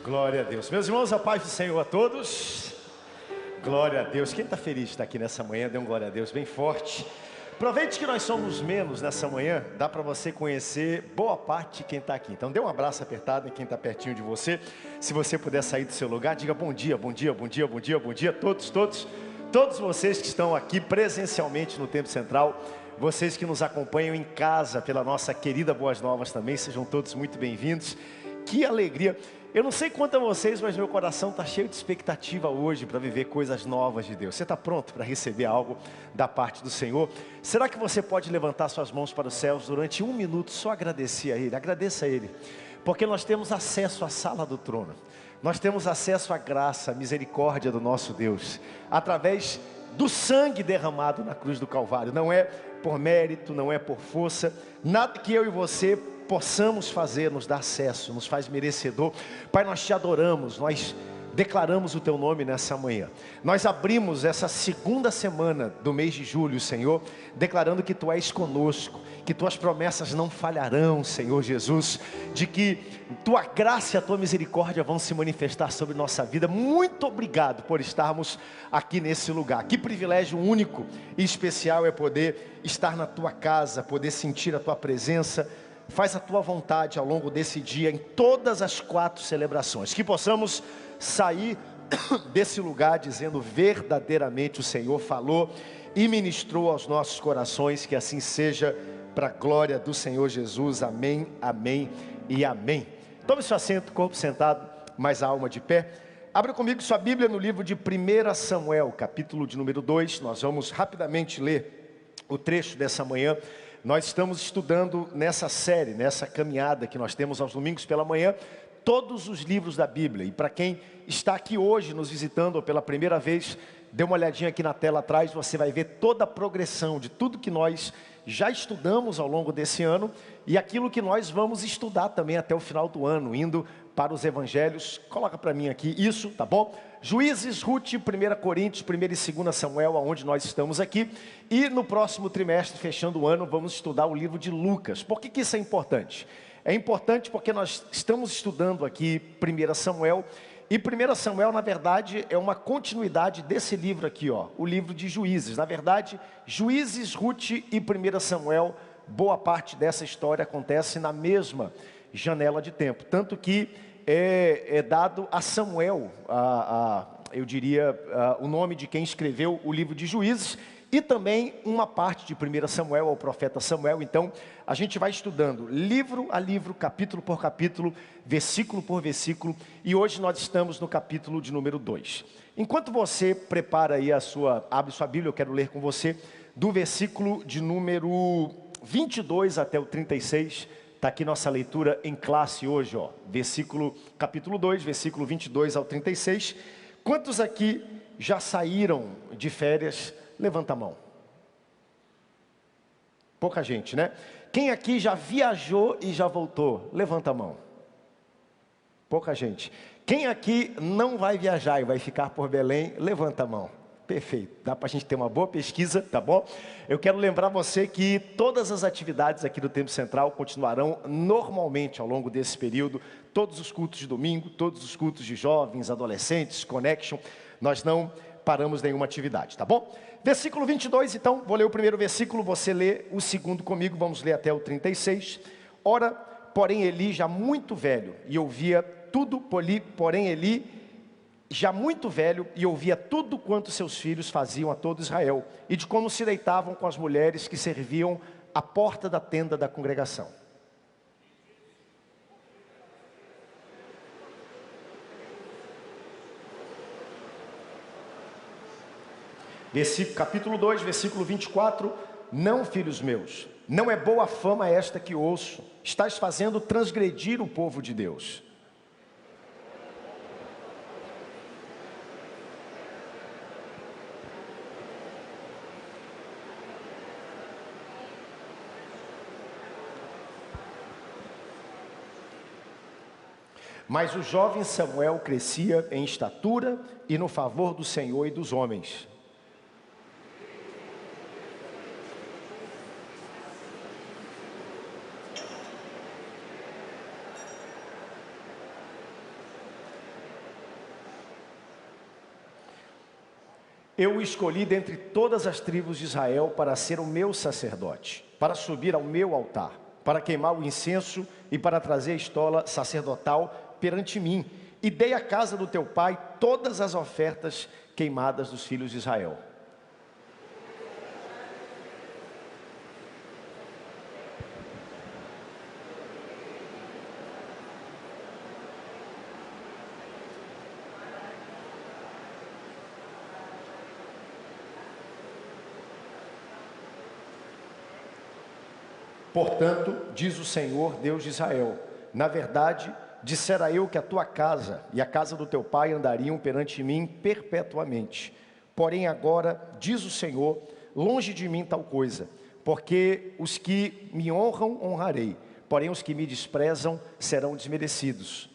Glória a Deus. Meus irmãos, a paz do Senhor a todos. Glória a Deus. Quem está feliz de estar aqui nessa manhã, dê um glória a Deus bem forte. Aproveite que nós somos menos nessa manhã. Dá para você conhecer boa parte de quem está aqui. Então dê um abraço apertado em quem está pertinho de você. Se você puder sair do seu lugar, diga bom dia, bom dia, bom dia, bom dia, bom dia. Todos vocês que estão aqui presencialmente no Templo Central, vocês que nos acompanham em casa pela nossa querida Boas Novas também, sejam todos muito bem-vindos. Que alegria! Eu não sei quanto a vocês, mas meu coração está cheio de expectativa hoje para viver coisas novas de Deus. Você está pronto para receber algo da parte do Senhor? Será que você pode levantar suas mãos para os céus durante 1 minuto, só agradecer a Ele? Agradeça a Ele, porque nós temos acesso à sala do trono. Nós temos acesso à graça, à misericórdia do nosso Deus, através do sangue derramado na cruz do Calvário. Não é por mérito, não é por força, nada que eu e você possamos fazer nos dá acesso, nos faz merecedor. Pai, nós te adoramos, nós declaramos o teu nome nessa manhã. Nós abrimos essa segunda semana do mês de julho, Senhor, declarando que tu és conosco, que tuas promessas não falharão, Senhor Jesus, de que tua graça e a tua misericórdia vão se manifestar sobre nossa vida. Muito obrigado por estarmos aqui nesse lugar. Que privilégio único e especial é poder estar na tua casa, poder sentir a tua presença. Faz a tua vontade ao longo desse dia, em todas as 4 celebrações. Que possamos sair desse lugar dizendo verdadeiramente o Senhor falou e ministrou aos nossos corações. Que assim seja, para a glória do Senhor Jesus. Amém, amém e amém. Tome seu assento, corpo sentado, mas a alma de pé. Abra comigo sua Bíblia no livro de 1 Samuel, capítulo de número 2. Nós vamos rapidamente ler o trecho dessa manhã. Nós estamos estudando nessa série, nessa caminhada que nós temos aos domingos pela manhã, todos os livros da Bíblia. E para quem está aqui hoje nos visitando ou pela primeira vez, dê uma olhadinha aqui na tela atrás, você vai ver toda a progressão de tudo que nós já estudamos ao longo desse ano e aquilo que nós vamos estudar também até o final do ano, indo para os evangelhos. Coloca para mim aqui isso, tá bom? Juízes, Ruth, 1 Coríntios, 1 e 2 Samuel, aonde nós estamos aqui. E no próximo trimestre, fechando o ano, vamos estudar o livro de Lucas. Por que isso é importante? É importante porque nós estamos estudando aqui 1 Samuel. E 1 Samuel, na verdade, é uma continuidade desse livro aqui, ó, o livro de Juízes. Na verdade, Juízes, Ruth e 1 Samuel, boa parte dessa história acontece na mesma janela de tempo. Tanto que é dado a Samuel, eu diria, o nome de quem escreveu o livro de Juízes, e também uma parte de 1 Samuel ao profeta Samuel. Então, a gente vai estudando livro a livro, capítulo por capítulo, versículo por versículo, e hoje nós estamos no capítulo de número 2. Enquanto você prepara aí abre sua Bíblia, eu quero ler com você, do versículo de número 22 até o 36, está aqui nossa leitura em classe hoje, ó, capítulo 2, versículo 22 ao 36. Quantos aqui já saíram de férias? Levanta a mão. Pouca gente, né? Quem aqui já viajou e já voltou? Levanta a mão. Pouca gente. Quem aqui não vai viajar e vai ficar por Belém? Levanta a mão. Perfeito, dá para a gente ter uma boa pesquisa, tá bom? Eu quero lembrar você que todas as atividades aqui do Templo Central continuarão normalmente ao longo desse período. Todos os cultos de domingo, todos os cultos de jovens, adolescentes, Connection, nós não paramos nenhuma atividade, tá bom? Versículo 22, então, vou ler o primeiro versículo, você lê o segundo comigo, vamos ler até o 36. Ora, porém Eli já muito velho, e ouvia tudo, porém Eli já muito velho, e ouvia tudo quanto seus filhos faziam a todo Israel, e de como se deitavam com as mulheres que serviam à porta da tenda da congregação. Capítulo 2, versículo 24. Não, filhos meus, não é boa fama esta que ouço, estás fazendo transgredir o povo de Deus. Mas o jovem Samuel crescia em estatura e no favor do Senhor e dos homens. Eu o escolhi dentre todas as tribos de Israel para ser o meu sacerdote, para subir ao meu altar, para queimar o incenso e para trazer a estola sacerdotal perante mim. E dei à casa do teu pai todas as ofertas queimadas dos filhos de Israel. Portanto, diz o Senhor, Deus de Israel, na verdade, dissera eu que a tua casa e a casa do teu pai andariam perante mim perpetuamente. Porém agora, diz o Senhor, longe de mim tal coisa, porque os que me honram, honrarei, porém os que me desprezam serão desmerecidos.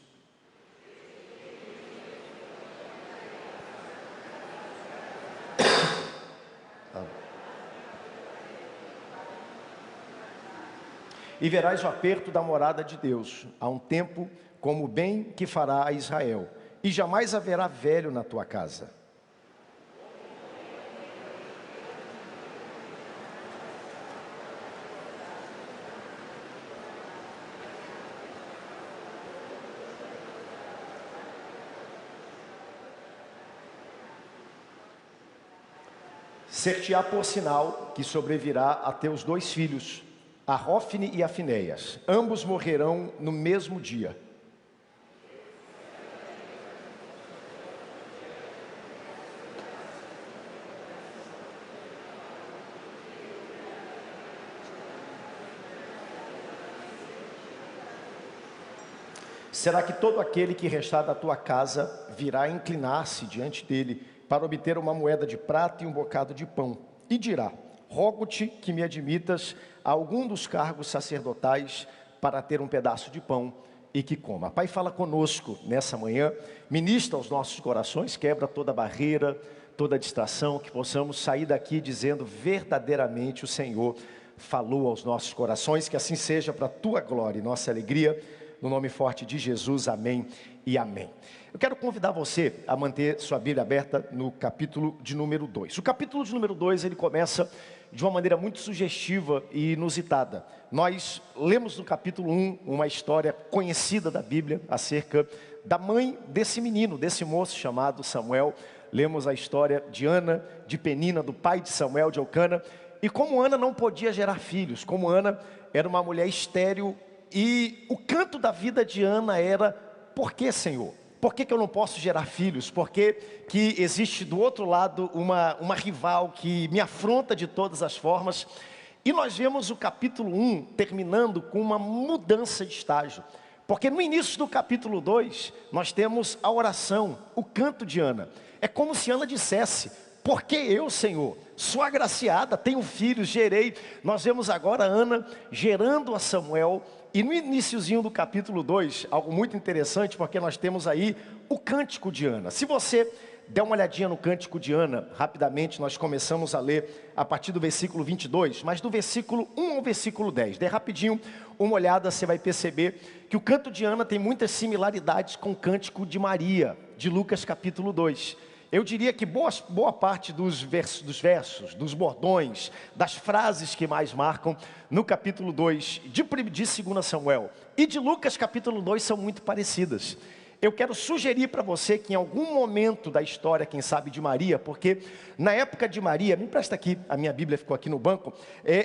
E verás o aperto da morada de Deus, há um tempo como o bem que fará a Israel, e jamais haverá velho na tua casa. Ser-te-á por sinal que sobrevirá a teus 2 filhos, a Rófine e a Finéias, ambos morrerão no mesmo dia. Será que todo aquele que restar da tua casa virá inclinar-se diante dele para obter uma moeda de prata e um bocado de pão, e dirá: rogo-te que me admitas a algum dos cargos sacerdotais para ter um pedaço de pão e que coma. Pai, fala conosco nessa manhã, ministra aos nossos corações, quebra toda barreira, toda distração, que possamos sair daqui dizendo verdadeiramente o Senhor falou aos nossos corações, que assim seja para a tua glória e nossa alegria, no nome forte de Jesus, amém e amém. Eu quero convidar você a manter sua Bíblia aberta no capítulo de número 2. O capítulo de número 2, ele começa de uma maneira muito sugestiva e inusitada. Nós lemos no capítulo 1 uma história conhecida da Bíblia acerca da mãe desse menino, desse moço chamado Samuel. Lemos a história de Ana, de Penina, do pai de Samuel, de Elcana. E como Ana não podia gerar filhos, como Ana era uma mulher estéril, e o canto da vida de Ana era: por que, Senhor? Por que eu não posso gerar filhos? Por que existe do outro lado uma rival que me afronta de todas as formas? E nós vemos o capítulo 1 terminando com uma mudança de estágio. Porque no início do capítulo 2, nós temos a oração, o canto de Ana. É como se Ana dissesse: por que eu, Senhor? Sou agraciada, tenho filhos, gerei. Nós vemos agora Ana gerando a Samuel. E no iniciozinho do capítulo 2, algo muito interessante, porque nós temos aí o cântico de Ana. Se você der uma olhadinha no cântico de Ana, rapidamente nós começamos a ler a partir do versículo 22, mas do versículo 1 ao versículo 10. Dê rapidinho uma olhada, você vai perceber que o canto de Ana tem muitas similaridades com o cântico de Maria, de Lucas capítulo 2. Eu diria que boa parte dos versos, dos bordões, das frases que mais marcam no capítulo 2 de 2 Samuel e de Lucas capítulo 2 são muito parecidas. Eu quero sugerir para você que em algum momento da história, quem sabe de Maria, porque na época de Maria, me empresta aqui, a minha Bíblia ficou aqui no banco,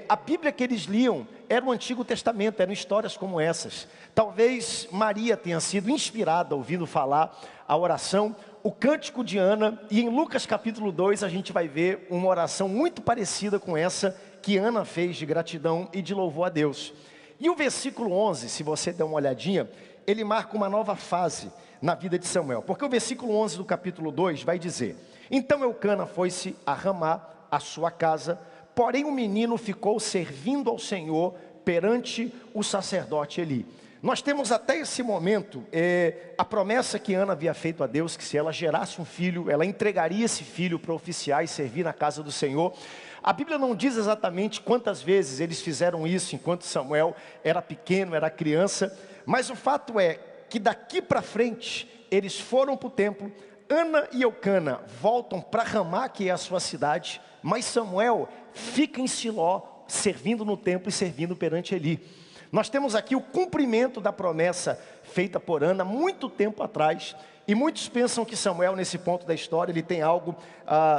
a Bíblia que eles liam era o Antigo Testamento, eram histórias como essas. Talvez Maria tenha sido inspirada ouvindo falar a oração, o cântico de Ana, e em Lucas capítulo 2 a gente vai ver uma oração muito parecida com essa que Ana fez de gratidão e de louvor a Deus. E o versículo 11, se você der uma olhadinha, ele marca uma nova fase na vida de Samuel, porque o versículo 11 do capítulo 2 vai dizer: então Elcana foi-se a Ramá, a sua casa, porém o menino ficou servindo ao Senhor perante o sacerdote Eli. Nós temos até esse momento a promessa que Ana havia feito a Deus, que se ela gerasse um filho, ela entregaria esse filho para oficiar e servir na casa do Senhor. A Bíblia não diz exatamente quantas vezes eles fizeram isso enquanto Samuel era pequeno, era criança, mas o fato é que daqui para frente eles foram para o templo, Ana e Eucana voltam para Ramá, que é a sua cidade, mas Samuel fica em Siló, servindo no templo e servindo perante Eli. Nós temos aqui o cumprimento da promessa feita por Ana muito tempo atrás. E muitos pensam que Samuel, nesse ponto da história, ele tem algo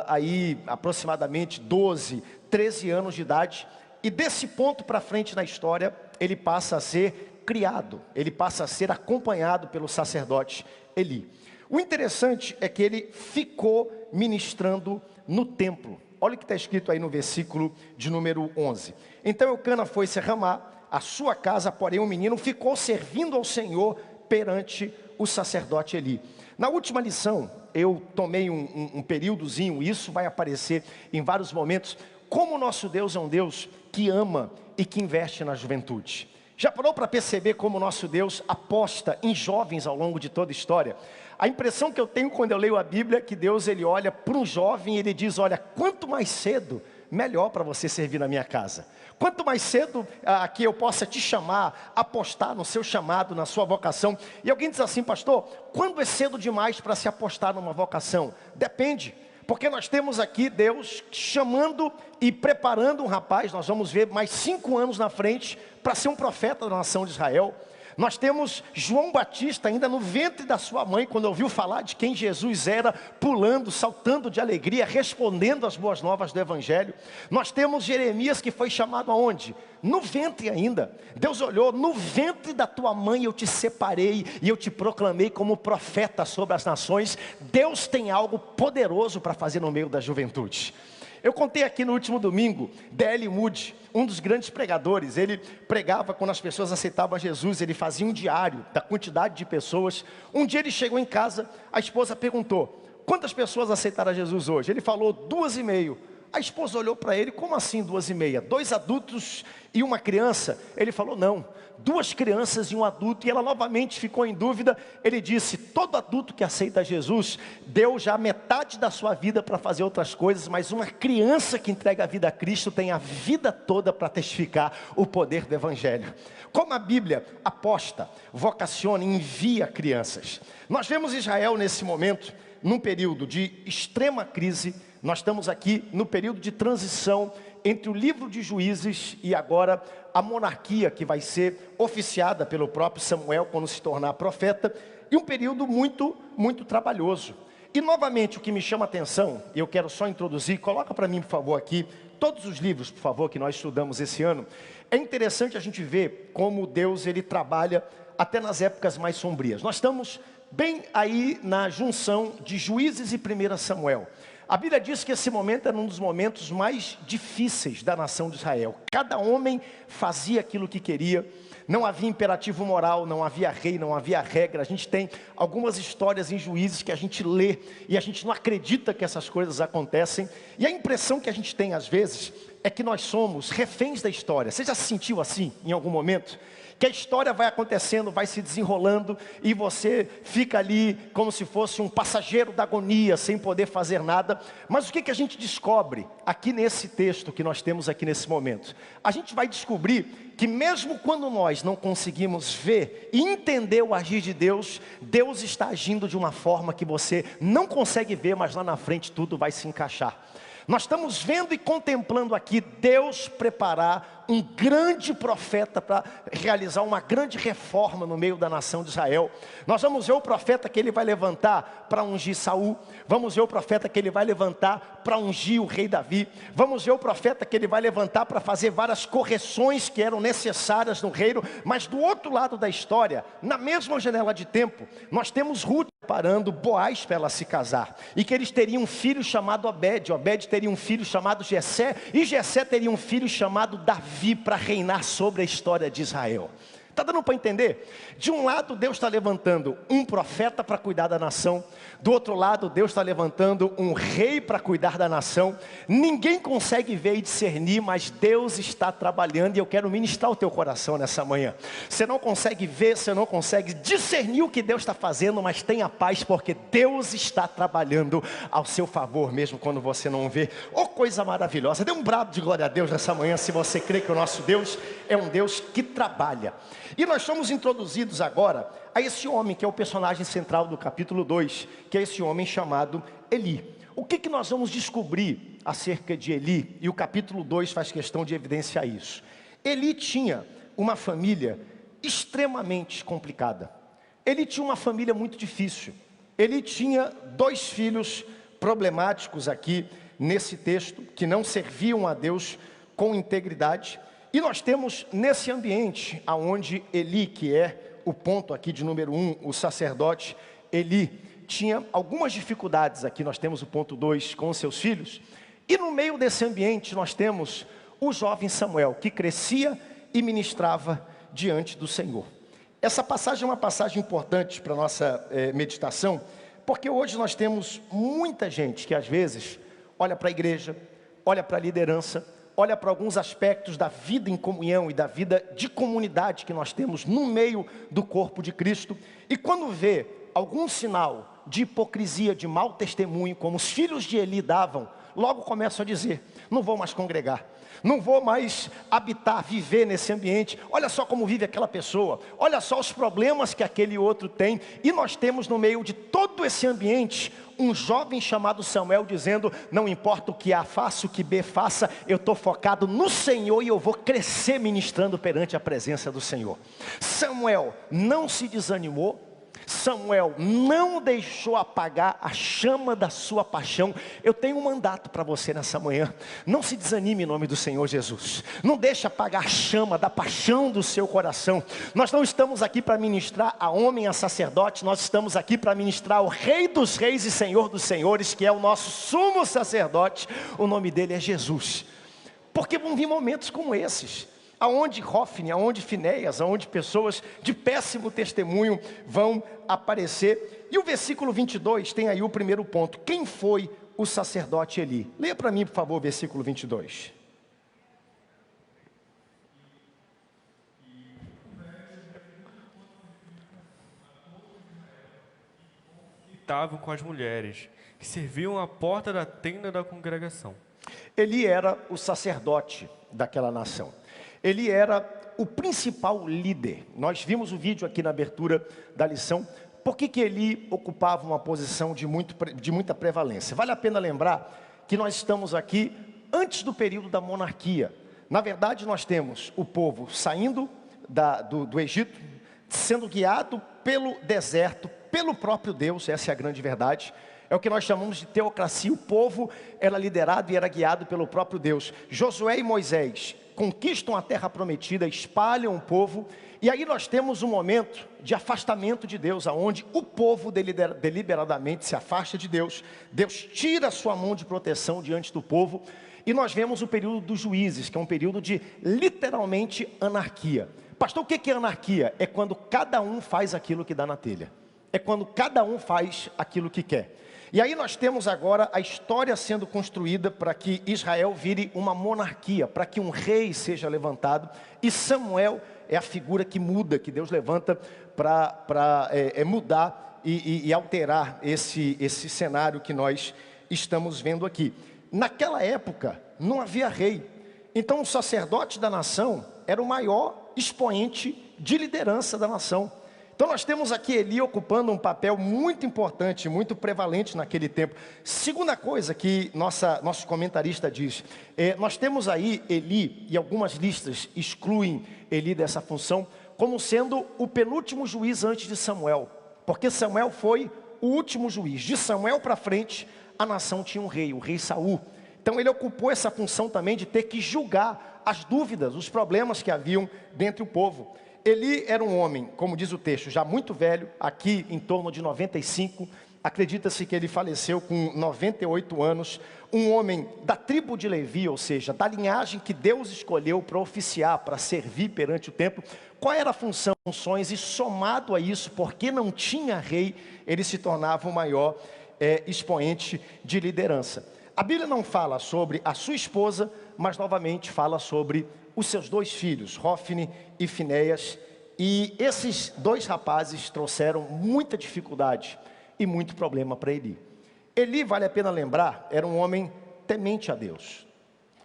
aí aproximadamente 12, 13 anos de idade. E desse ponto para frente na história, ele passa a ser criado, ele passa a ser acompanhado pelo sacerdote Eli. O interessante é que ele ficou ministrando no templo. Olha o que está escrito aí no versículo de número 11. Então Eucana foi-se a Ramá, a sua casa, porém o menino ficou servindo ao Senhor perante o sacerdote Eli. Na última lição, eu tomei um períodozinho, isso vai aparecer em vários momentos, como o nosso Deus é um Deus que ama e que investe na juventude. Já parou para perceber como o nosso Deus aposta em jovens ao longo de toda a história? A impressão que eu tenho quando eu leio a Bíblia é que Deus ele olha para um jovem e ele diz, olha, quanto mais cedo, melhor para você servir na minha casa. Quanto mais cedo que eu possa te chamar, apostar no seu chamado, na sua vocação. E alguém diz assim, pastor, quando é cedo demais para se apostar numa vocação? Depende. Porque nós temos aqui Deus chamando e preparando um rapaz, nós vamos ver mais 5 anos na frente, para ser um profeta da nação de Israel. Nós temos João Batista ainda no ventre da sua mãe, quando ouviu falar de quem Jesus era, pulando, saltando de alegria, respondendo às boas novas do Evangelho. Nós temos Jeremias que foi chamado aonde? No ventre ainda. Deus olhou, no ventre da tua mãe eu te separei e eu te proclamei como profeta sobre as nações. Deus tem algo poderoso para fazer no meio da juventude. Eu contei aqui no último domingo, D.L. Moody, um dos grandes pregadores. Ele pregava quando as pessoas aceitavam Jesus, ele fazia um diário da quantidade de pessoas. Um dia ele chegou em casa, a esposa perguntou, quantas pessoas aceitaram Jesus hoje? Ele falou 2,5. A esposa olhou para ele, como assim 2,5? 2 adultos e uma criança? Ele falou, não, 2 crianças e um adulto. E ela novamente ficou em dúvida. Ele disse, todo adulto que aceita Jesus, deu já metade da sua vida para fazer outras coisas, mas uma criança que entrega a vida a Cristo tem a vida toda para testificar o poder do Evangelho. Como a Bíblia aposta, vocaciona, envia crianças. Nós vemos Israel nesse momento, num período de extrema crise. Nós estamos aqui no período de transição entre o livro de Juízes e agora a monarquia que vai ser oficiada pelo próprio Samuel quando se tornar profeta. E um período muito, muito trabalhoso. E novamente o que me chama a atenção, e eu quero só introduzir, coloca para mim por favor aqui, todos os livros por favor que nós estudamos esse ano. É interessante a gente ver como Deus ele trabalha até nas épocas mais sombrias. Nós estamos bem aí na junção de Juízes e 1 Samuel. A Bíblia diz que esse momento era um dos momentos mais difíceis da nação de Israel. Cada homem fazia aquilo que queria. Não havia imperativo moral, não havia rei, não havia regra. A gente tem algumas histórias em Juízes que a gente lê e a gente não acredita que essas coisas acontecem. E a impressão que a gente tem às vezes é que nós somos reféns da história. Você já se sentiu assim em algum momento? Que a história vai acontecendo, vai se desenrolando e você fica ali como se fosse um passageiro da agonia, sem poder fazer nada. Mas o que a gente descobre aqui nesse texto que nós temos aqui nesse momento? A gente vai descobrir que mesmo quando nós não conseguimos ver e entender o agir de Deus, Deus está agindo de uma forma que você não consegue ver, mas lá na frente tudo vai se encaixar. Nós estamos vendo e contemplando aqui Deus preparar um grande profeta para realizar uma grande reforma no meio da nação de Israel. Nós vamos ver o profeta que ele vai levantar para ungir Saul. Vamos ver o profeta que ele vai levantar para ungir o rei Davi. Vamos ver o profeta que ele vai levantar para fazer várias correções que eram necessárias no reino. Mas do outro lado da história, na mesma janela de tempo, nós temos Ruth preparando Boaz para ela se casar. E que eles teriam um filho chamado Obed. Obed teria um filho chamado Jessé. E Jessé teria um filho chamado Davi para reinar sobre a história de Israel. Está dando para entender? De um lado Deus está levantando um profeta para cuidar da nação. Do outro lado Deus está levantando um rei para cuidar da nação. Ninguém consegue ver e discernir, mas Deus está trabalhando. E eu quero ministrar o teu coração nessa manhã. Você não consegue ver, você não consegue discernir o que Deus está fazendo, mas tenha paz, porque Deus está trabalhando ao seu favor, mesmo quando você não vê. Oh, coisa maravilhosa. Dê um brado de glória a Deus nessa manhã, se você crê que o nosso Deus é um Deus que trabalha. E nós somos introduzidos agora a esse homem que é o personagem central do capítulo 2, que é esse homem chamado Eli. O que nós vamos descobrir acerca de Eli? E o capítulo 2 faz questão de evidenciar isso. Eli tinha uma família extremamente complicada. Ele tinha uma família muito difícil. Ele tinha 2 filhos problemáticos aqui nesse texto, que não serviam a Deus com integridade. E nós temos nesse ambiente, aonde Eli, que é o ponto aqui de número 1, o sacerdote Eli, tinha algumas dificuldades aqui. Nós temos o ponto 2 com os seus filhos. E no meio desse ambiente nós temos o jovem Samuel, que crescia e ministrava diante do Senhor. Essa passagem é uma passagem importante para a nossa meditação, porque hoje nós temos muita gente que às vezes olha para a igreja, olha para a liderança, olha para alguns aspectos da vida em comunhão e da vida de comunidade que nós temos no meio do corpo de Cristo, e quando vê algum sinal de hipocrisia, de mau testemunho, como os filhos de Eli davam, logo começam a dizer: não vou mais congregar, não vou mais habitar, viver nesse ambiente. Olha só como vive aquela pessoa, olha só os problemas que aquele outro tem. E nós temos no meio de todo esse ambiente um jovem chamado Samuel dizendo: não importa o que A faça, o que B faça, eu estou focado no Senhor e eu vou crescer ministrando perante a presença do Senhor. Samuel não se desanimou, Samuel não deixou apagar a chama da sua paixão. Eu tenho um mandato para você nessa manhã: não se desanime em nome do Senhor Jesus. Não deixe apagar a chama da paixão do seu coração. Nós não estamos aqui para ministrar a homem, a sacerdote. Nós estamos aqui para ministrar ao Rei dos Reis e Senhor dos Senhores, que é o nosso sumo sacerdote. O nome dele é Jesus. Porque vão vir momentos como esses, aonde Hófni, aonde Finéias, aonde pessoas de péssimo testemunho vão aparecer. E o versículo 22 tem aí o primeiro ponto: quem foi o sacerdote Eli? Leia para mim, por favor, o versículo 22. Estavam com as mulheres que serviam à porta da tenda da congregação. Eli era o sacerdote daquela nação. Ele era o principal líder. Nós vimos o vídeo aqui na abertura da lição. Por que Eli ocupava uma posição de muita prevalência? Vale a pena lembrar que nós estamos aqui antes do período da monarquia. Na verdade, nós temos o povo saindo do Egito, sendo guiado pelo deserto, pelo próprio Deus. Essa é a grande verdade. É o que nós chamamos de teocracia. O povo era liderado e era guiado pelo próprio Deus. Josué e Moisés conquistam a terra prometida, espalham o povo, e aí nós temos um momento de afastamento de Deus, aonde o povo deliberadamente se afasta de Deus. Deus tira a sua mão de proteção diante do povo, e nós vemos o período dos juízes, que é um período de literalmente anarquia. Pastor, o que é anarquia? É quando cada um faz aquilo que dá na telha, é quando cada um faz aquilo que quer. E aí nós temos agora a história sendo construída para que Israel vire uma monarquia, para que um rei seja levantado. E Samuel é a figura que muda, que Deus levanta para mudar e alterar esse cenário que nós estamos vendo aqui. Naquela época não havia rei, então o sacerdote da nação era o maior expoente de liderança da nação. Então nós temos aqui Eli ocupando um papel muito importante, muito prevalente naquele tempo. Segunda coisa que nosso comentarista diz, nós temos aí Eli, e algumas listas excluem Eli dessa função, como sendo o penúltimo juiz antes de Samuel. Porque Samuel foi o último juiz. De Samuel para frente, a nação tinha um rei, o rei Saul. Então ele ocupou essa função também de ter que julgar as dúvidas, os problemas que haviam dentro do povo. Eli era um homem, como diz o texto, já muito velho, aqui em torno de 95, acredita-se que ele faleceu com 98 anos, um homem da tribo de Levi, ou seja, da linhagem que Deus escolheu para oficiar, para servir perante o templo. Qual era a função, funções, e somado a isso, porque não tinha rei, ele se tornava o maior expoente de liderança. A Bíblia não fala sobre a sua esposa, mas novamente fala sobre os seus 2 filhos, Hófni e Finéias, e esses 2 rapazes trouxeram muita dificuldade e muito problema para Eli. Eli, vale a pena lembrar, era um homem temente a Deus,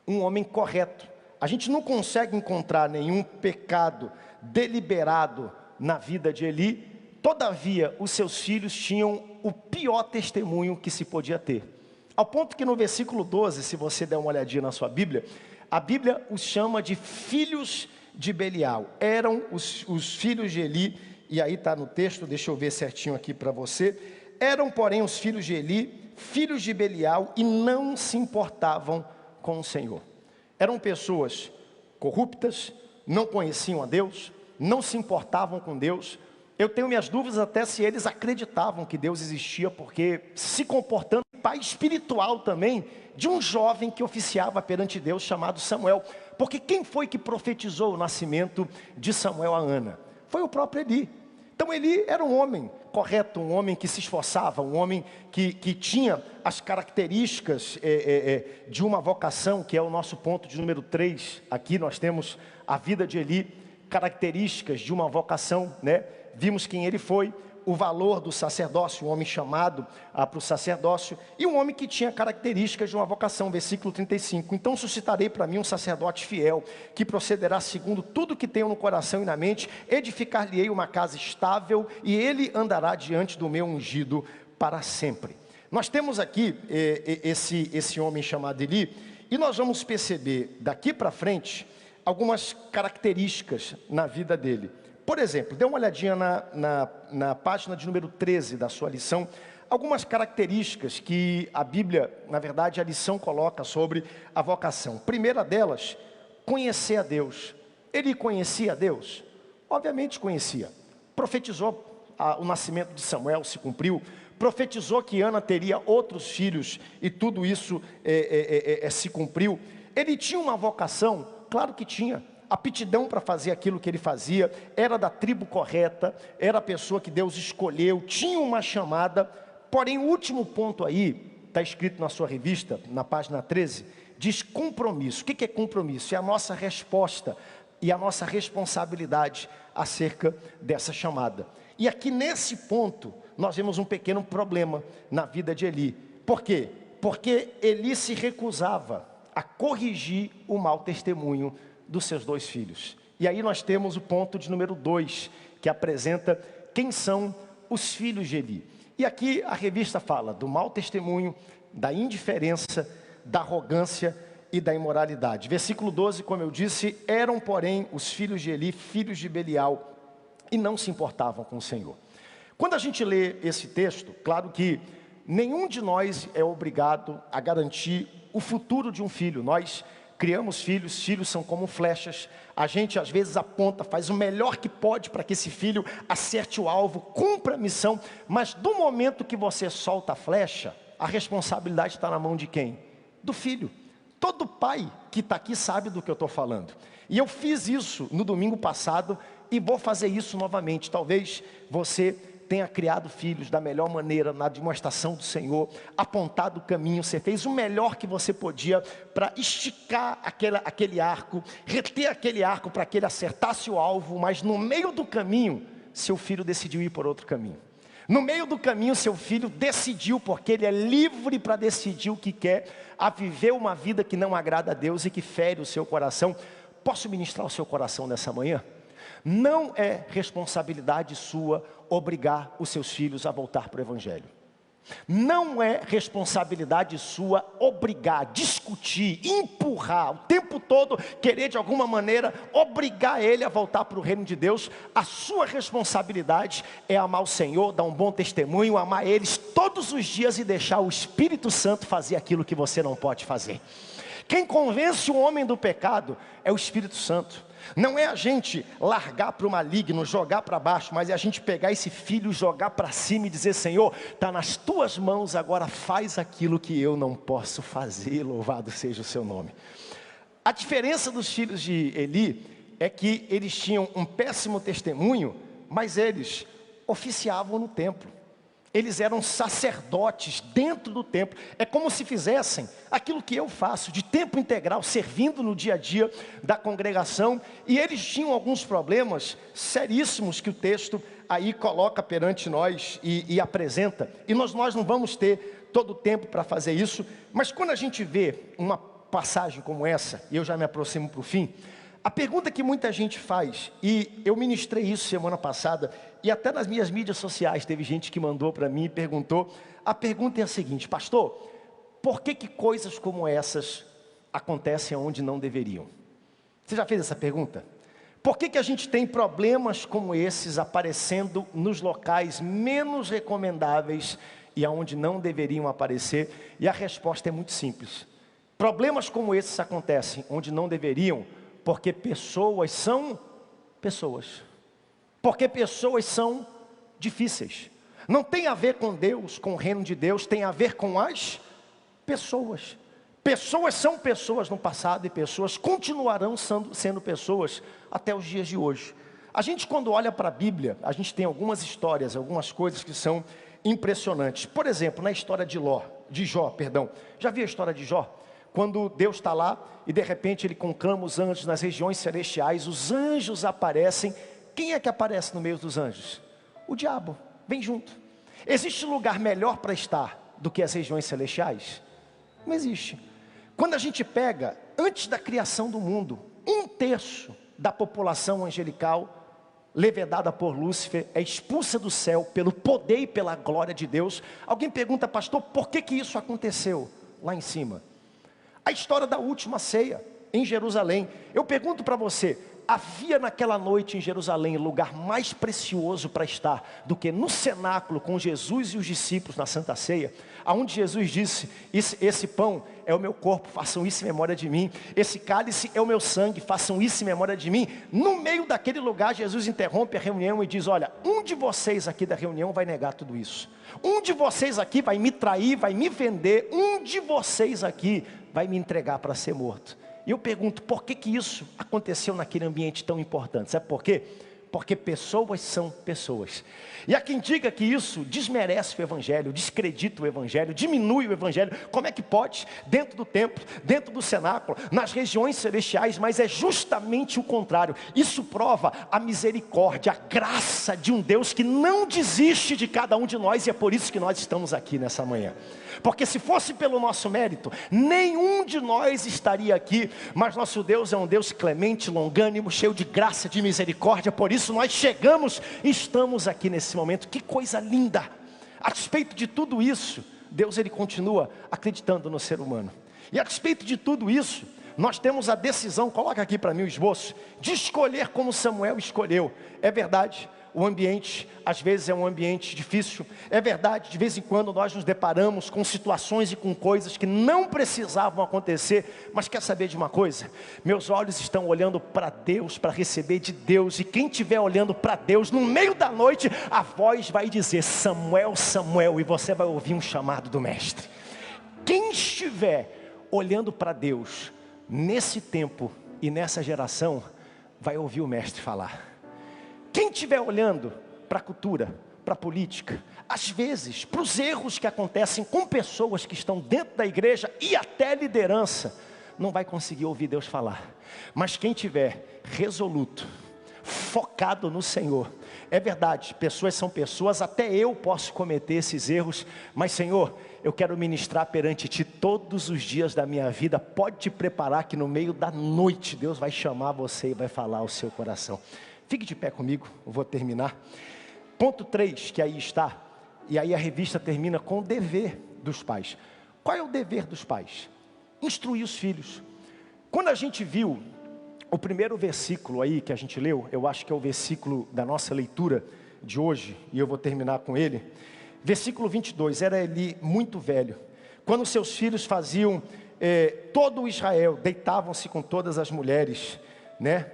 um homem correto. A gente não consegue encontrar nenhum pecado deliberado na vida de Eli. Todavia, os seus filhos tinham o pior testemunho que se podia ter. Ao ponto que no versículo 12, se você der uma olhadinha na sua Bíblia, a Bíblia os chama de filhos de Belial. Eram os filhos de Eli, e aí está no texto, deixa eu ver certinho aqui para você. Eram, porém, os filhos de Eli, filhos de Belial, e não se importavam com o Senhor. Eram pessoas corruptas, não conheciam a Deus, não se importavam com Deus. Eu tenho minhas dúvidas até se eles acreditavam que Deus existia, porque se comportando pai espiritual também de um jovem que oficiava perante Deus chamado Samuel. Porque quem foi que profetizou o nascimento de Samuel a Ana? Foi o próprio Eli. Então Eli era um homem correto, um homem que se esforçava, um homem que tinha as características de uma vocação, que é o nosso ponto de número 3. Aqui nós temos a vida de Eli, características de uma vocação, né? Vimos quem ele foi, o valor do sacerdócio, um homem chamado para o sacerdócio, e um homem que tinha características de uma vocação, versículo 35. Então suscitarei para mim um sacerdote fiel, que procederá segundo tudo que tenho no coração e na mente, edificar-lhe-ei uma casa estável, e ele andará diante do meu ungido para sempre. Nós temos aqui esse homem chamado Eli, e nós vamos perceber daqui para frente algumas características na vida dele. Por exemplo, dê uma olhadinha na página de número 13 da sua lição, algumas características que a Bíblia, na verdade, a lição coloca sobre a vocação. Primeira delas, conhecer a Deus. Ele conhecia a Deus? Obviamente conhecia. Profetizou, o nascimento de Samuel se cumpriu, profetizou que Ana teria outros filhos e tudo isso se cumpriu. Ele tinha uma vocação? Claro que tinha. Aptidão para fazer aquilo que ele fazia, era da tribo correta, era a pessoa que Deus escolheu, tinha uma chamada. Porém, o último ponto aí, está escrito na sua revista, na página 13, diz compromisso. O que é compromisso? É a nossa resposta e a nossa responsabilidade acerca dessa chamada. E aqui nesse ponto, nós vemos um pequeno problema na vida de Eli. Por quê? Porque Eli se recusava a corrigir o mau testemunho dos seus 2 filhos. E aí nós temos o ponto de número 2, que apresenta quem são os filhos de Eli. E aqui a revista fala do mau testemunho, da indiferença, da arrogância e da imoralidade. Versículo 12, como eu disse, eram porém os filhos de Eli, filhos de Belial, e não se importavam com o Senhor. Quando a gente lê esse texto, claro que nenhum de nós é obrigado a garantir o futuro de um filho. Nós criamos filhos, filhos são como flechas, a gente às vezes aponta, faz o melhor que pode para que esse filho acerte o alvo, cumpra a missão, mas do momento que você solta a flecha, a responsabilidade está na mão de quem? Do filho. Todo pai que está aqui sabe do que eu estou falando. E eu fiz isso no domingo passado e vou fazer isso novamente. Talvez você tenha criado filhos da melhor maneira, na demonstração do Senhor, apontado o caminho, você fez o melhor que você podia para esticar aquele arco, reter aquele arco para que ele acertasse o alvo, mas no meio do caminho, seu filho decidiu ir por outro caminho. No meio do caminho, seu filho decidiu, porque ele é livre para decidir o que quer, a viver uma vida que não agrada a Deus e que fere o seu coração. Posso ministrar o seu coração nessa manhã? Não é responsabilidade sua obrigar os seus filhos a voltar para o Evangelho. Não é responsabilidade sua obrigar, discutir, empurrar, o tempo todo querer de alguma maneira obrigar ele a voltar para o reino de Deus. A sua responsabilidade é amar o Senhor, dar um bom testemunho, amar eles todos os dias e deixar o Espírito Santo fazer aquilo que você não pode fazer. Quem convence o homem do pecado é o Espírito Santo. Não é a gente largar para o maligno, jogar para baixo, mas é a gente pegar esse filho, jogar para cima e dizer: Senhor, está nas tuas mãos, agora faz aquilo que eu não posso fazer, louvado seja o seu nome. A diferença dos filhos de Eli é que eles tinham um péssimo testemunho, mas eles oficiavam no templo. Eles eram sacerdotes dentro do templo. É como se fizessem aquilo que eu faço, de tempo integral, servindo no dia a dia da congregação. E eles tinham alguns problemas seríssimos que o texto aí coloca perante nós e apresenta. E nós não vamos ter todo o tempo para fazer isso. Mas quando a gente vê uma passagem como essa, e eu já me aproximo para o fim, a pergunta que muita gente faz, e eu ministrei isso semana passada, e até nas minhas mídias sociais teve gente que mandou para mim e perguntou, a pergunta é a seguinte: pastor, por que coisas como essas acontecem onde não deveriam? Você já fez essa pergunta? Por que a gente tem problemas como esses aparecendo nos locais menos recomendáveis e aonde não deveriam aparecer? E a resposta é muito simples. Problemas como esses acontecem onde não deveriam, porque pessoas são pessoas. Porque pessoas são difíceis. Não tem a ver com Deus, com o reino de Deus, tem a ver com as pessoas. Pessoas são pessoas no passado e pessoas continuarão sendo pessoas até os dias de hoje. A gente, quando olha para a Bíblia, a gente tem algumas histórias, algumas coisas que são impressionantes. Por exemplo, na história de Jó. Já viu a história de Jó? Quando Deus está lá e de repente ele conclama os anjos nas regiões celestiais, os anjos aparecem. Quem é que aparece no meio dos anjos? O diabo, vem junto. Existe lugar melhor para estar do que as regiões celestiais? Não existe. Quando a gente pega, antes da criação do mundo, 1/3 da população angelical, levedada por Lúcifer, é expulsa do céu pelo poder e pela glória de Deus. Alguém pergunta, pastor, por que isso aconteceu lá em cima? A história da última ceia em Jerusalém. Eu pergunto para você, havia naquela noite em Jerusalém lugar mais precioso para estar do que no cenáculo com Jesus e os discípulos na Santa Ceia, aonde Jesus disse, esse pão é o meu corpo, façam isso em memória de mim, esse cálice é o meu sangue, façam isso em memória de mim. No meio daquele lugar, Jesus interrompe a reunião e diz, olha, um de vocês aqui da reunião vai negar tudo isso, um de vocês aqui vai me trair, vai me vender, um de vocês aqui vai me entregar para ser morto. E eu pergunto, por que isso aconteceu naquele ambiente tão importante? Sabe por quê? Porque pessoas são pessoas. E há quem diga que isso desmerece o Evangelho, descredita o Evangelho, diminui o Evangelho. Como é que pode? Dentro do templo, dentro do cenáculo, nas regiões celestiais, mas é justamente o contrário. Isso prova a misericórdia, a graça de um Deus que não desiste de cada um de nós, e é por isso que nós estamos aqui nessa manhã. Porque se fosse pelo nosso mérito, nenhum de nós estaria aqui, mas nosso Deus é um Deus clemente, longânimo, cheio de graça, de misericórdia. Por isso nós chegamos e estamos aqui nesse momento. Que coisa linda! A despeito de tudo isso, Deus ele continua acreditando no ser humano. E a despeito de tudo isso, nós temos a decisão, coloca aqui para mim o esboço, de escolher como Samuel escolheu. É verdade, o ambiente às vezes é um ambiente difícil. É verdade, de vez em quando nós nos deparamos com situações e com coisas que não precisavam acontecer. Mas quer saber de uma coisa? Meus olhos estão olhando para Deus, para receber de Deus. E quem estiver olhando para Deus, no meio da noite, a voz vai dizer, Samuel, Samuel, e você vai ouvir um chamado do mestre. Quem estiver olhando para Deus, nesse tempo e nessa geração, vai ouvir o mestre falar. Quem estiver olhando para a cultura, para a política, às vezes para os erros que acontecem com pessoas que estão dentro da igreja e até liderança, não vai conseguir ouvir Deus falar. Mas quem estiver resoluto, focado no Senhor, é verdade, pessoas são pessoas, até eu posso cometer esses erros, mas Senhor, eu quero ministrar perante Ti todos os dias da minha vida. Pode te preparar que no meio da noite Deus vai chamar você e vai falar ao seu coração. Fique de pé comigo, eu vou terminar. Ponto 3, que aí está, e aí a revista termina com o dever dos pais. Qual é o dever dos pais? Instruir os filhos. Quando a gente viu o primeiro versículo aí que a gente leu, eu acho que é o versículo da nossa leitura de hoje, e eu vou terminar com ele. Versículo 22, era ele muito velho. Quando seus filhos faziam, todo o Israel, deitavam-se com todas as mulheres, né?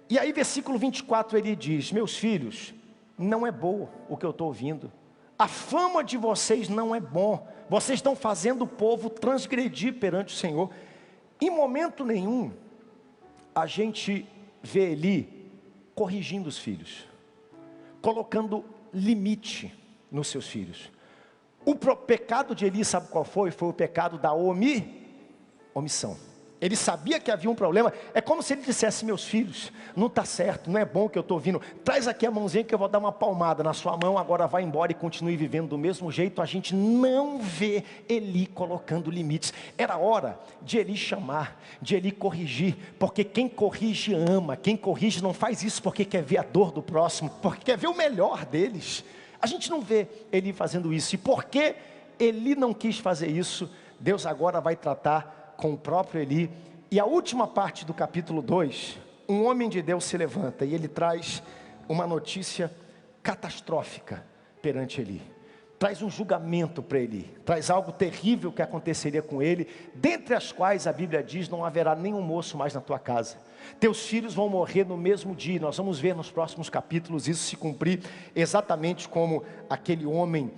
E aí versículo 24 ele diz, meus filhos, não é bom o que eu estou ouvindo. A fama de vocês não é bom. Vocês estão fazendo o povo transgredir perante o Senhor. Em momento nenhum, a gente vê Eli corrigindo os filhos, colocando limite nos seus filhos. O pecado de Eli, sabe qual foi? Foi o pecado da omissão. Ele sabia que havia um problema. É como se ele dissesse: meus filhos, não está certo, não é bom o que eu estou ouvindo. Traz aqui a mãozinha que eu vou dar uma palmada na sua mão. Agora vai embora e continue vivendo do mesmo jeito. A gente não vê Eli colocando limites. Era hora de Eli chamar, de Eli corrigir. Porque quem corrige ama. Quem corrige não faz isso porque quer ver a dor do próximo, porque quer ver o melhor deles. A gente não vê Eli fazendo isso. E porque Eli não quis fazer isso, Deus agora vai tratar com o próprio Eli. E a última parte do capítulo 2, um homem de Deus se levanta e ele traz uma notícia catastrófica perante Eli. Traz um julgamento para Eli, traz algo terrível que aconteceria com ele, dentre as quais a Bíblia diz: não haverá nenhum moço mais na tua casa. Teus filhos vão morrer no mesmo dia. Nós vamos ver nos próximos capítulos isso se cumprir exatamente como aquele homem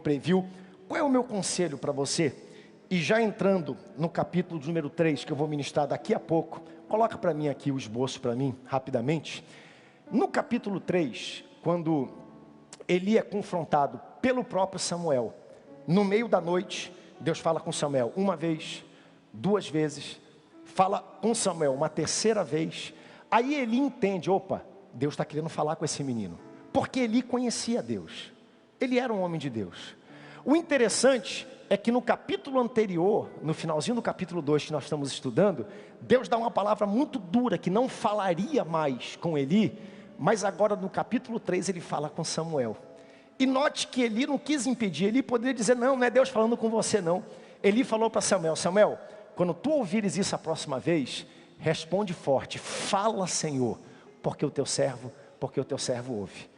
previu. Qual é o meu conselho para você? E já entrando no capítulo número 3, que eu vou ministrar daqui a pouco, coloca para mim aqui o esboço para mim, rapidamente. No capítulo 3, quando Eli é confrontado pelo próprio Samuel, no meio da noite, Deus fala com Samuel uma vez, duas vezes, fala com Samuel uma terceira vez. Aí Eli entende: opa, Deus está querendo falar com esse menino, porque Eli conhecia Deus, ele era um homem de Deus. O interessante é que no capítulo anterior, no finalzinho do capítulo 2 que nós estamos estudando, Deus dá uma palavra muito dura, que não falaria mais com Eli, mas agora no capítulo 3 ele fala com Samuel. E note que Eli não quis impedir. Eli poderia dizer: não é Deus falando com você não. Eli falou para Samuel: Samuel, quando tu ouvires isso a próxima vez, responde forte: fala, Senhor, porque o teu servo ouve.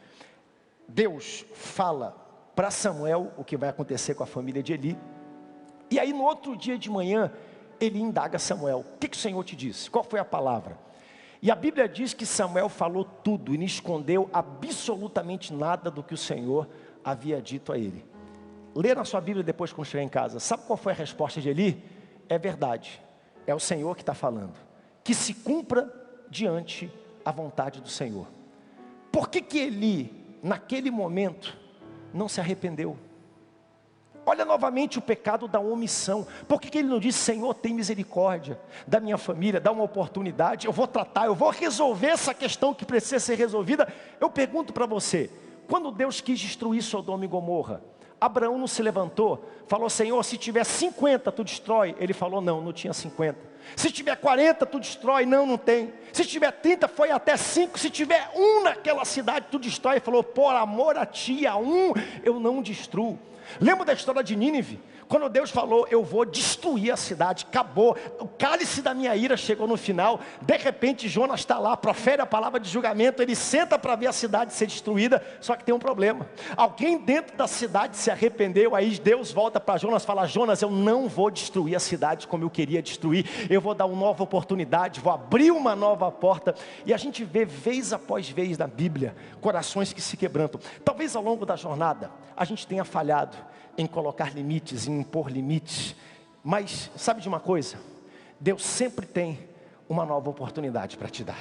Deus fala para Samuel o que vai acontecer com a família de Eli. E aí no outro dia de manhã, Eli indaga Samuel: o que o Senhor te disse? Qual foi a palavra? E a Bíblia diz que Samuel falou tudo e não escondeu absolutamente nada do que o Senhor havia dito a ele. Lê na sua Bíblia depois quando chegar em casa. Sabe qual foi a resposta de Eli? É verdade, é o Senhor que está falando. Que se cumpra diante a vontade do Senhor. Por que Eli, naquele momento, não se arrependeu? Olha novamente o pecado da omissão. Por que ele não disse: Senhor, tem misericórdia da minha família, dá uma oportunidade, eu vou tratar, eu vou resolver essa questão que precisa ser resolvida? Eu pergunto para você, quando Deus quis destruir Sodoma e Gomorra, Abraão não se levantou, falou: Senhor, se tiver 50 tu destrói? Ele falou: não tinha 50. Se tiver 40 tu destrói? Não tem. Se tiver 30 foi até 5. Se tiver 1 naquela cidade tu destrói. Ele falou: por amor a ti, a 1 eu não destruo. Lembra da história de Nínive? Quando Deus falou: eu vou destruir a cidade, acabou, o cálice da minha ira chegou no final. De repente Jonas está lá, profere a palavra de julgamento, ele senta para ver a cidade ser destruída. Só que tem um problema, alguém dentro da cidade se arrependeu. Aí Deus volta para Jonas e fala: Jonas, eu não vou destruir a cidade como eu queria destruir, eu vou dar uma nova oportunidade, vou abrir uma nova porta. E a gente vê vez após vez na Bíblia, corações que se quebrantam. Talvez ao longo da jornada a gente tenha falhado em colocar limites, em impor limites, mas sabe de uma coisa? Deus sempre tem uma nova oportunidade para te dar.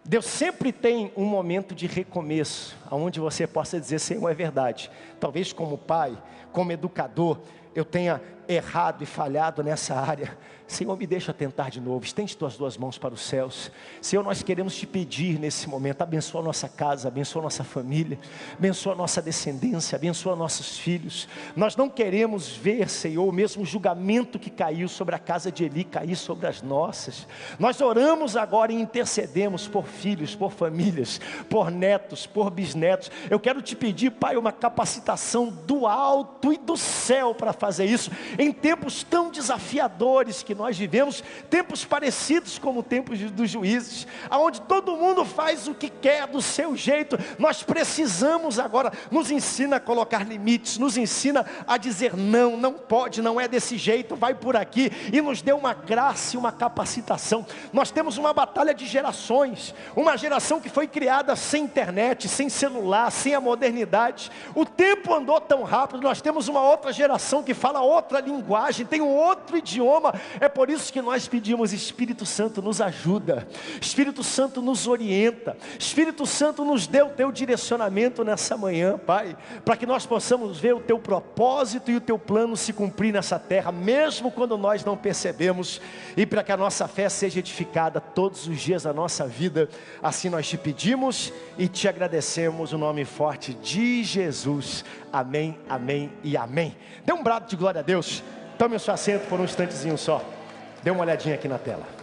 Deus sempre tem um momento de recomeço, onde você possa dizer: Senhor, é verdade. Talvez como pai, como educador, eu tenha errado e falhado nessa área. Senhor, me deixa tentar de novo. Estende tuas duas mãos para os céus. Senhor, nós queremos te pedir nesse momento: abençoa a nossa casa, abençoa a nossa família, abençoa a nossa descendência, abençoa nossos filhos. Nós não queremos ver, Senhor, o mesmo julgamento que caiu sobre a casa de Eli cair sobre as nossas. Nós oramos agora e intercedemos por filhos, por famílias, por netos, por bisnetos. Eu quero te pedir, Pai, uma capacitação do alto e do céu para fazer isso, em tempos tão desafiadores que nós vivemos, tempos parecidos como tempos dos juízes, aonde todo mundo faz o que quer do seu jeito. Nós precisamos agora, nos ensina a colocar limites, nos ensina a dizer: não pode, não é desse jeito, vai por aqui, e nos dê uma graça e uma capacitação. Nós temos uma batalha de gerações, uma geração que foi criada sem internet, sem celular, sem a modernidade. O tempo andou tão rápido. Nós temos uma outra geração que que fala outra linguagem, tem um outro idioma. É por isso que nós pedimos: Espírito Santo, nos ajuda, Espírito Santo nos orienta, Espírito Santo nos dê o teu direcionamento nessa manhã, Pai, para que nós possamos ver o teu propósito e o teu plano se cumprir nessa terra, mesmo quando nós não percebemos, e para que a nossa fé seja edificada todos os dias da nossa vida. Assim nós te pedimos e te agradecemos, o nome forte de Jesus. Amém, amém e amém. Dê um brado de glória a Deus. Tome o seu assento por um instantezinho só. Dê uma olhadinha aqui na tela.